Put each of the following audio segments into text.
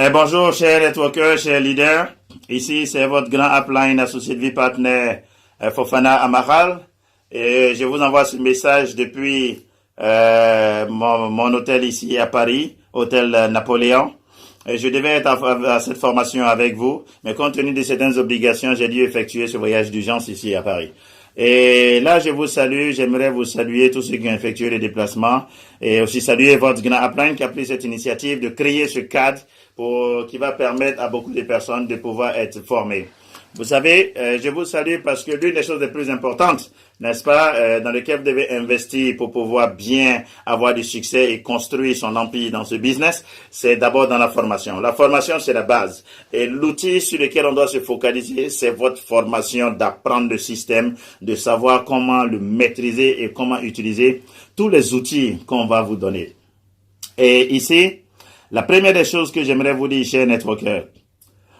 Bonjour, chers networkers, chers leaders. Ici, c'est votre grand upline associé de vie partenaire Fofana Amaral. Et je vous envoie ce message depuis mon hôtel ici à Paris, hôtel Napoléon. Et je devais être à cette formation avec vous, mais compte tenu de certaines obligations, j'ai dû effectuer ce voyage d'urgence ici à Paris. Et là, je vous salue, j'aimerais vous saluer tous ceux qui ont effectué les déplacements et aussi saluer votre grand upline qui a pris cette initiative de créer ce cadre qui va permettre à beaucoup de personnes de pouvoir être formées. Vous savez, je vous salue parce que l'une des choses les plus importantes, n'est-ce pas, dans lesquelles vous devez investir pour pouvoir bien avoir du succès et construire son empire dans ce business, c'est d'abord dans la formation. La formation, c'est la base. Et l'outil sur lequel on doit se focaliser, c'est votre formation d'apprendre le système, de savoir comment le maîtriser et comment utiliser tous les outils qu'on va vous donner. Et ici, la première des choses que j'aimerais vous dire, chers networkers,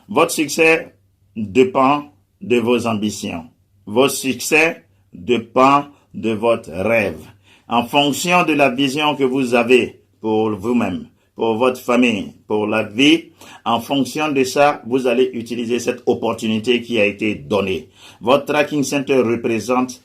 votre succès dépend de vos ambitions. Votre succès dépend de votre rêve. En fonction de la vision que vous avez pour vous-même, pour votre famille, pour la vie, en fonction de ça, vous allez utiliser cette opportunité qui a été donnée. Votre tracking center représente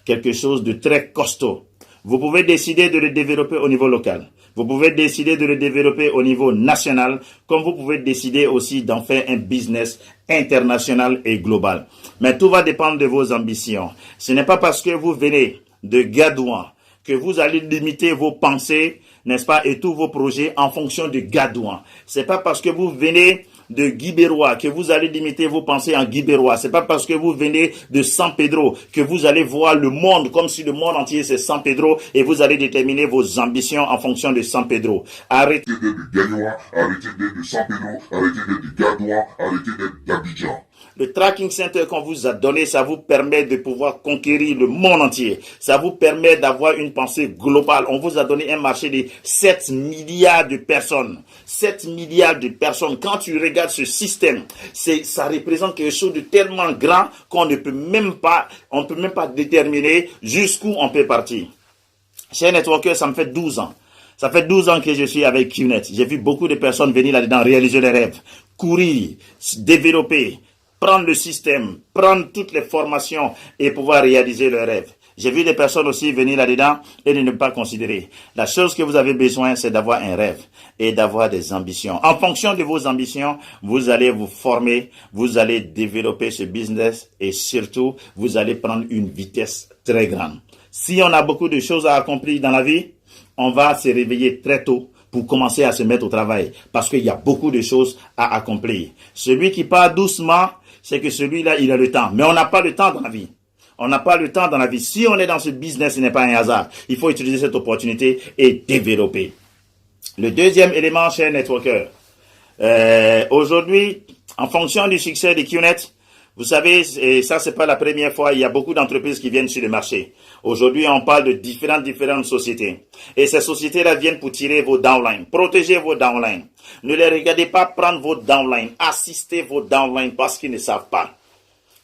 quelque chose de très costaud. Vous pouvez décider de le développer au niveau local. Vous pouvez décider de le développer au niveau national, comme vous pouvez décider aussi d'en faire un business international et global. Mais tout va dépendre de vos ambitions. Ce n'est pas parce que vous venez de Gadouan que vous allez limiter vos pensées, n'est-ce pas, et tous vos projets en fonction de Gadouan. C'est pas parce que vous venez de Guibérois que vous allez limiter vos pensées en Guibérois. C'est pas parce que vous venez de San Pedro que vous allez voir le monde comme si le monde entier c'est San Pedro et vous allez déterminer vos ambitions en fonction de San Pedro. Arrêtez d'être de Gagnois, arrêtez d'être de San Pedro, arrêtez d'être de Gadouan, arrêtez d'être d'Abidjan. Le tracking center qu'on vous a donné, ça vous permet de pouvoir conquérir le monde entier. Ça vous permet d'avoir une pensée globale. On vous a donné un marché de 7 milliards de personnes. 7 milliards de personnes. Quand tu regardes ce système, ça représente quelque chose de tellement grand qu'on ne peut même pas déterminer jusqu'où on peut partir. Chez Networker, ça me fait 12 ans. Ça fait 12 ans que je suis avec QNet. J'ai vu beaucoup de personnes venir là-dedans réaliser leurs rêves, courir, se développer, prendre le système, prendre toutes les formations et pouvoir réaliser leurs rêves. J'ai vu des personnes aussi venir là-dedans et de ne pas considérer. La chose que vous avez besoin, c'est d'avoir un rêve et d'avoir des ambitions. En fonction de vos ambitions, vous allez vous former, vous allez développer ce business et surtout, vous allez prendre une vitesse très grande. Si on a beaucoup de choses à accomplir dans la vie, on va se réveiller très tôt pour commencer à se mettre au travail parce qu'il y a beaucoup de choses à accomplir. Celui qui part doucement, c'est que celui-là, il a le temps. Mais on n'a pas le temps dans la vie. On n'a pas le temps dans la vie. Si on est dans ce business, ce n'est pas un hasard. Il faut utiliser cette opportunité et développer. Le deuxième élément, cher networker. Aujourd'hui, en fonction du succès de QNet, vous savez, et ça c'est pas la première fois, il y a beaucoup d'entreprises qui viennent sur le marché. Aujourd'hui, on parle de différentes sociétés. Et ces sociétés-là viennent pour tirer vos downlines, protéger vos downlines. Ne les regardez pas prendre vos downlines, assistez vos downlines parce qu'ils ne savent pas.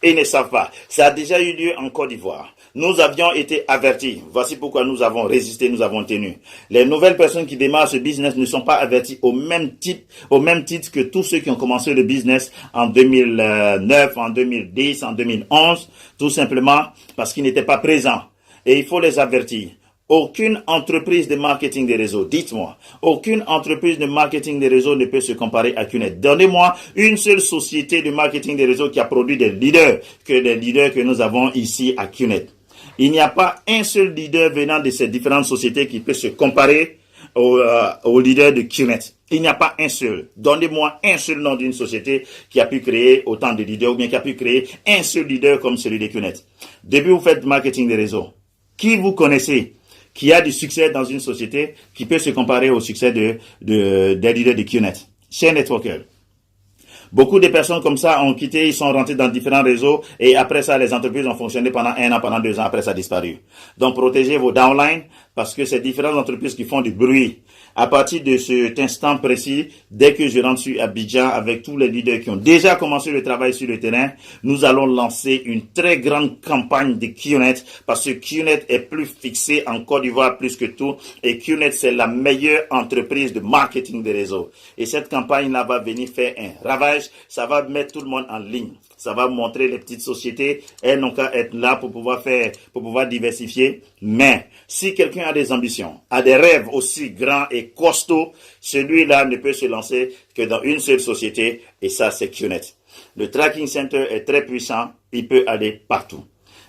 Ils ne savent pas. Ça a déjà eu lieu en Côte d'Ivoire. Nous avions été avertis. Voici pourquoi nous avons résisté, nous avons tenu. Les nouvelles personnes qui démarrent ce business ne sont pas averties au même titre que tous ceux qui ont commencé le business en 2009, en 2010, en 2011, tout simplement parce qu'ils n'étaient pas présents. Et il faut les avertir. Aucune entreprise de marketing des réseaux, dites-moi, aucune entreprise de marketing des réseaux ne peut se comparer à QNet. Donnez-moi une seule société de marketing des réseaux qui a produit des leaders que nous avons ici à QNet. Il n'y a pas un seul leader venant de ces différentes sociétés qui peut se comparer au leader de QNet. Il n'y a pas un seul. Donnez-moi un seul nom d'une société qui a pu créer autant de leaders ou bien qui a pu créer un seul leader comme celui de QNet. Depuis vous faites marketing des réseaux. Qui vous connaissez qui a du succès dans une société qui peut se comparer au succès des leaders de QNet? Chez Networker. Beaucoup de personnes comme ça ont quitté, ils sont rentrés dans différents réseaux et après ça, les entreprises ont fonctionné pendant 1 an, pendant 2 ans, après ça a disparu. Donc, protégez vos downlines parce que c'est différentes entreprises qui font du bruit À partir de cet instant précis, dès que je rentre sur Abidjan avec tous les leaders qui ont déjà commencé le travail sur le terrain, nous allons lancer une très grande campagne de QNet parce que QNet est plus fixé en Côte d'Ivoire plus que tout et QNet c'est la meilleure entreprise de marketing des réseaux. Et cette campagne-là va venir faire un ravage, ça va mettre tout le monde en ligne. Ça va montrer les petites sociétés, elles n'ont qu'à être là pour pouvoir diversifier. Mais si quelqu'un a des ambitions, a des rêves aussi grands et costauds, celui-là ne peut se lancer que dans une seule société et ça c'est QNet. Le Tracking Center est très puissant, il peut aller partout.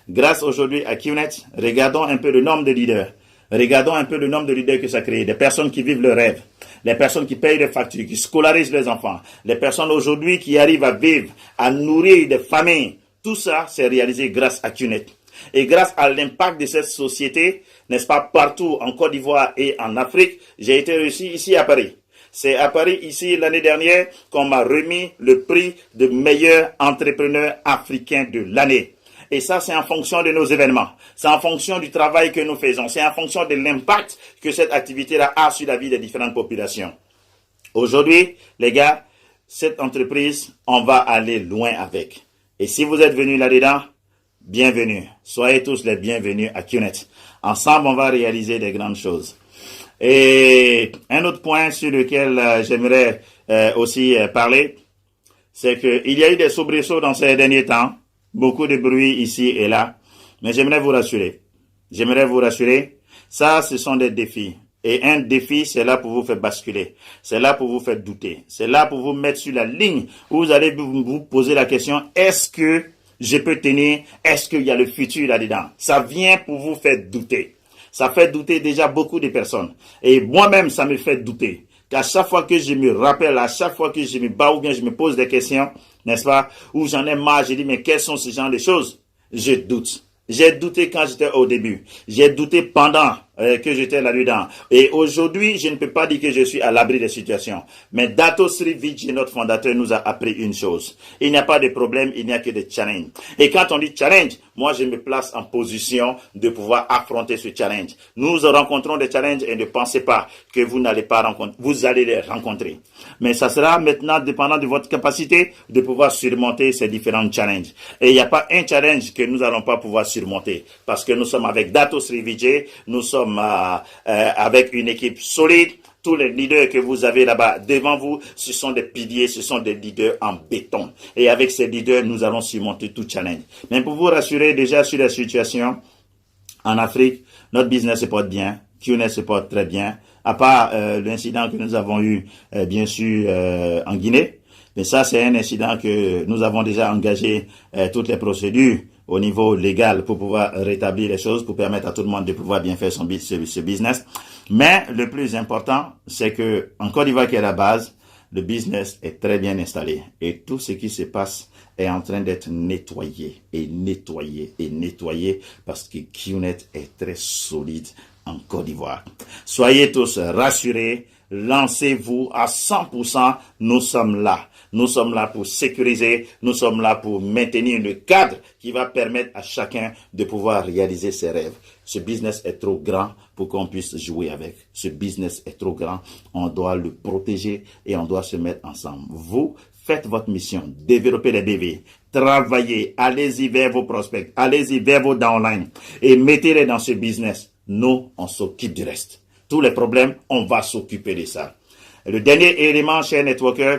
Grâce aujourd'hui à QNet, regardons un peu le nombre de leaders. Regardons un peu le nombre de leaders que ça crée, des personnes qui vivent leurs rêves, les personnes qui payent des factures, qui scolarisent les enfants, les personnes aujourd'hui qui arrivent à vivre, à nourrir des familles. Tout ça, c'est réalisé grâce à QNet. Et grâce à l'impact de cette société, n'est-ce pas, partout en Côte d'Ivoire et en Afrique, j'ai été reçu ici à Paris. C'est à Paris, ici, l'année dernière, qu'on m'a remis le prix de meilleur entrepreneur africain de l'année. Et ça, c'est en fonction de nos événements. C'est en fonction du travail que nous faisons. C'est en fonction de l'impact que cette activité-là a sur la vie des différentes populations. Aujourd'hui, les gars, cette entreprise, on va aller loin avec. Et si vous êtes venus là-dedans, bienvenue. Soyez tous les bienvenus à QNet. Ensemble, on va réaliser des grandes choses. Et un autre point sur lequel j'aimerais aussi parler, c'est qu'il y a eu des soubresauts dans ces derniers temps. Beaucoup de bruit ici et là. Mais j'aimerais vous rassurer. Ça, ce sont des défis. Et un défi, c'est là pour vous faire basculer. C'est là pour vous faire douter. C'est là pour vous mettre sur la ligne où vous allez vous poser la question, est-ce que je peux tenir? Est-ce qu'il y a le futur là-dedans? Ça vient pour vous faire douter. Ça fait douter déjà beaucoup de personnes. Et moi-même, ça me fait douter. Qu'à chaque fois que je me rappelle, à chaque fois que je me bats ou bien je me pose des questions, n'est-ce pas, où j'en ai marre, je dis, mais quelles sont ces genres de choses? Je doute. J'ai douté quand j'étais au début. J'ai douté pendant que j'étais là-dedans. Et aujourd'hui, je ne peux pas dire que je suis à l'abri des situations. Mais Dato Sri Vijay, notre fondateur, nous a appris une chose. Il n'y a pas de problème, il n'y a que des challenges. Et quand on dit challenge, moi, je me place en position de pouvoir affronter ce challenge. Nous rencontrons des challenges et ne pensez pas que vous n'allez pas rencontrer. Vous allez les rencontrer. Mais ça sera maintenant dépendant de votre capacité de pouvoir surmonter ces différents challenges. Et il n'y a pas un challenge que nous n'allons pas pouvoir surmonter. Parce que nous sommes avec Dato Sri Vijay, nous sommes avec une équipe solide. Tous les leaders que vous avez là-bas devant vous, ce sont des piliers, ce sont des leaders en béton. Et avec ces leaders, nous allons surmonter tout challenge. Mais pour vous rassurer déjà sur la situation en Afrique, notre business se porte bien, QNet se porte très bien, à part l'incident que nous avons eu, bien sûr, en Guinée. Mais ça, c'est un incident que nous avons déjà engagé toutes les procédures au niveau légal pour pouvoir rétablir les choses, pour permettre à tout le monde de pouvoir bien faire ce business. Mais le plus important, c'est que en Côte d'Ivoire qui est la base, le business est très bien installé. Et tout ce qui se passe est en train d'être nettoyé parce que QNet est très solide en Côte d'Ivoire. Soyez tous rassurés, lancez-vous à 100%, nous sommes là. Nous sommes là pour sécuriser, nous sommes là pour maintenir le cadre qui va permettre à chacun de pouvoir réaliser ses rêves. Ce business est trop grand pour qu'on puisse jouer avec. Ce business est trop grand, on doit le protéger et on doit se mettre ensemble. Vous, faites votre mission, développez les BV, travaillez, allez-y vers vos prospects, allez-y vers vos downlines et mettez-les dans ce business. Nous, on s'occupe du reste. Tous les problèmes, on va s'occuper de ça. Le dernier élément chez Networker,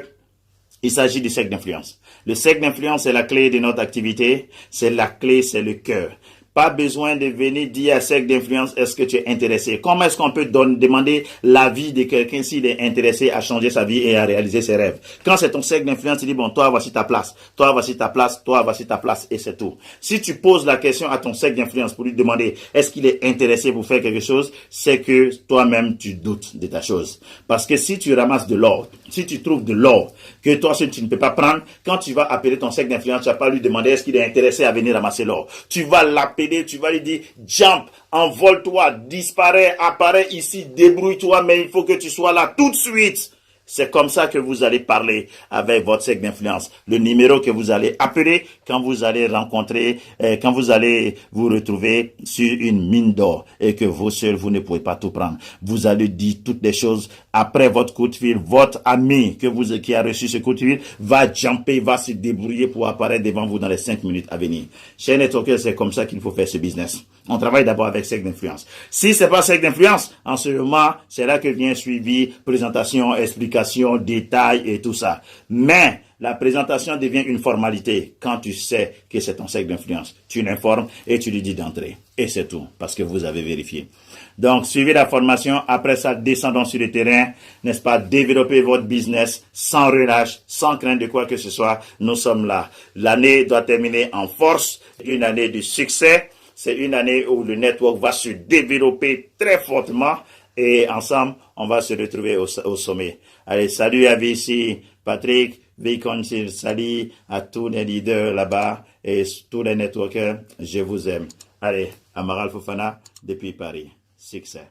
il s'agit du cercle d'influence. Le cercle d'influence, c'est la clé de notre activité. C'est la clé, c'est le cœur. Pas besoin de venir dire à cercle d'influence, est-ce que tu es intéressé? Comment est-ce qu'on peut demander l'avis de quelqu'un s'il est intéressé à changer sa vie et à réaliser ses rêves? Quand c'est ton cercle d'influence, tu dis, bon, toi, voici ta place. Toi, voici ta place. Toi, voici ta place. Et c'est tout. Si tu poses la question à ton cercle d'influence pour lui demander, est-ce qu'il est intéressé pour faire quelque chose? C'est que toi-même, tu doutes de ta chose. Parce que si tu ramasses de l'or, si tu trouves de l'or que toi, tu ne peux pas prendre, quand tu vas appeler ton cercle d'influence, tu vas pas lui demander, est-ce qu'il est intéressé à venir ramasser l'or? Tu vas l'appeler. Tu vas lui dire, jump, envole-toi, disparais, apparaît ici, débrouille-toi, mais il faut que tu sois là tout de suite. C'est comme ça que vous allez parler avec votre cercle d'influence. Le numéro que vous allez appeler quand vous allez rencontrer, quand vous allez vous retrouver sur une mine d'or et que vous seuls, vous ne pouvez pas tout prendre. Vous allez dire toutes les choses après votre coup de fil. Votre ami qui a reçu ce coup de fil va jumper, va se débrouiller pour apparaître devant vous dans les 5 minutes à venir. Chez Networker, c'est comme ça qu'il faut faire ce business. On travaille d'abord avec cercle d'influence. Si c'est pas cercle d'influence, en ce moment, c'est là que vient suivi, présentation, explication, détails et tout ça. Mais la présentation devient une formalité quand tu sais que c'est ton cercle d'influence. Tu l'informes et tu lui dis d'entrer. Et c'est tout, parce que vous avez vérifié. Donc, suivez la formation. Après ça, descendons sur le terrain, n'est-ce pas? Développez votre business sans relâche, sans crainte de quoi que ce soit. Nous sommes là. L'année doit terminer en force, une année de succès. C'est une année où le network va se développer très fortement et ensemble, on va se retrouver au sommet. Allez, salut à ici, Patrick, Viconsir, salut à tous les leaders là-bas et tous les networkers. Je vous aime. Allez, Amaral Fofana depuis Paris. Succès.